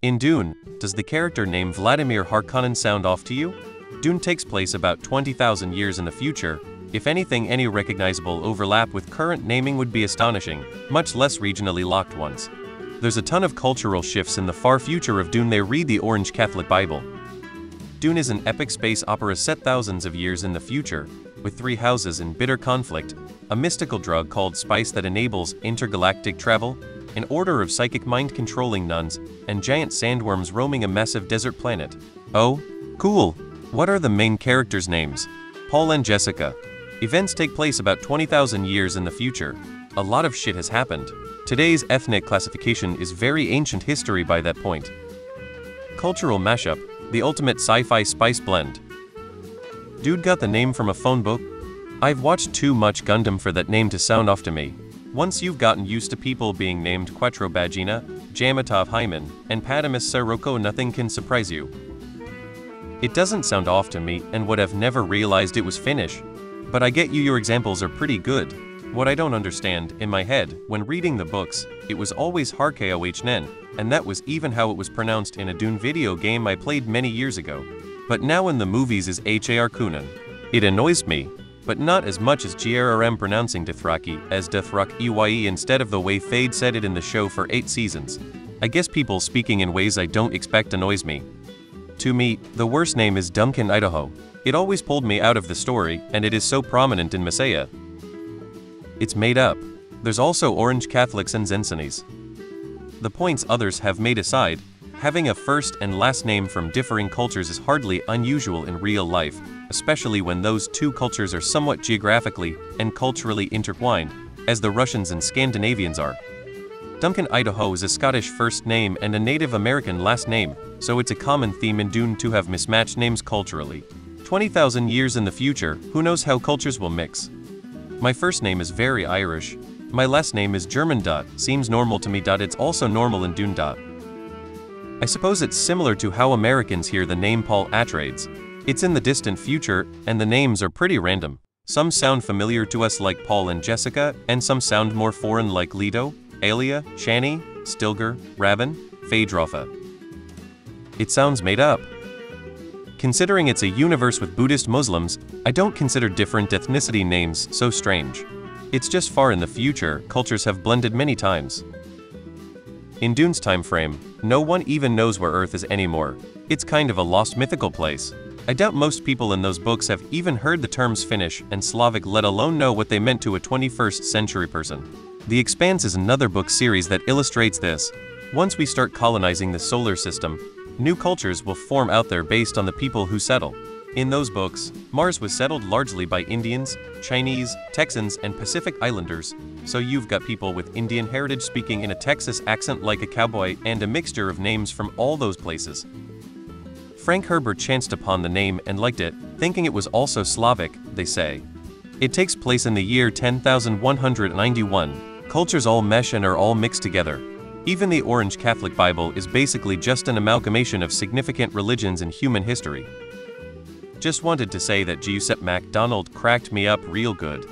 In Dune, does the character name Vladimir Harkonnen sound off to you? Dune takes place about 20,000 years in the future. If anything, any recognizable overlap with current naming would be astonishing, much less regionally locked ones. There's a ton of cultural shifts in the far future of Dune. They read the Orange Catholic Bible. Dune is an epic space opera set thousands of years in the future, with three houses in bitter conflict, a mystical drug called spice that enables intergalactic travel, an order of psychic mind-controlling nuns, and giant sandworms roaming a massive desert planet. Oh, cool! What are the main characters' names? Paul and Jessica. Events take place about 20,000 years in the future. A lot of shit has happened. Today's ethnic classification is very ancient history by that point. Cultural mashup, the ultimate sci-fi spice blend. Dude got the name from a phone book? I've watched too much Gundam for that name to sound off to me. Once you've gotten used to people being named Quattro Bagina, Jamatov Hyman, and Padamus Sirocco, nothing can surprise you. It doesn't sound off to me and would have never realized it was Finnish. But I get you, your examples are pretty good. What I don't understand, in my head, when reading the books, it was always Harkonnen, and that was even how it was pronounced in a Dune video game I played many years ago. But now in the movies is Harkonnen. It annoys me, but not as much as GRRM pronouncing Dothraki as Dothraki instead of the way Thade said it in the show for 8 seasons. I guess people speaking in ways I don't expect annoys me. To me, the worst name is Duncan, Idaho. It always pulled me out of the story, and it is so prominent in Messiah. It's made up. There's also Orange Catholics and Zensonis. The points others have made aside, having a first and last name from differing cultures is hardly unusual in real life, especially when those two cultures are somewhat geographically and culturally intertwined, as the Russians and Scandinavians are. Duncan, Idaho is a Scottish first name and a Native American last name, so it's a common theme in Dune to have mismatched names culturally. 20,000 years in the future, who knows how cultures will mix. My first name is very Irish. My last name is German. Seems normal to me. It's also normal in Dune. I suppose it's similar to how Americans hear the name Paul Atreides. It's in the distant future, and the names are pretty random. Some sound familiar to us like Paul and Jessica, and some sound more foreign like Leto, Alia, Shani, Stilgar, Rabin, Phaedrofa. It sounds made up. Considering it's a universe with Buddhist Muslims, I don't consider different ethnicity names so strange. It's just far in the future, cultures have blended many times. In Dune's time frame, no one even knows where Earth is anymore. It's kind of a lost mythical place. I doubt most people in those books have even heard the terms Finnish and Slavic, let alone know what they meant to a 21st century person. The Expanse is another book series that illustrates this. Once we start colonizing the solar system, new cultures will form out there based on the people who settle. In those books, Mars was settled largely by Indians, Chinese, Texans, and Pacific Islanders, so you've got people with Indian heritage speaking in a Texas accent like a cowboy and a mixture of names from all those places. Frank Herbert chanced upon the name and liked it, thinking it was also Slavic, they say. It takes place in the year 10,191. Cultures all mesh and are all mixed together. Even the Orange Catholic Bible is basically just an amalgamation of significant religions in human history. Just wanted to say that Giuseppe MacDonald cracked me up real good.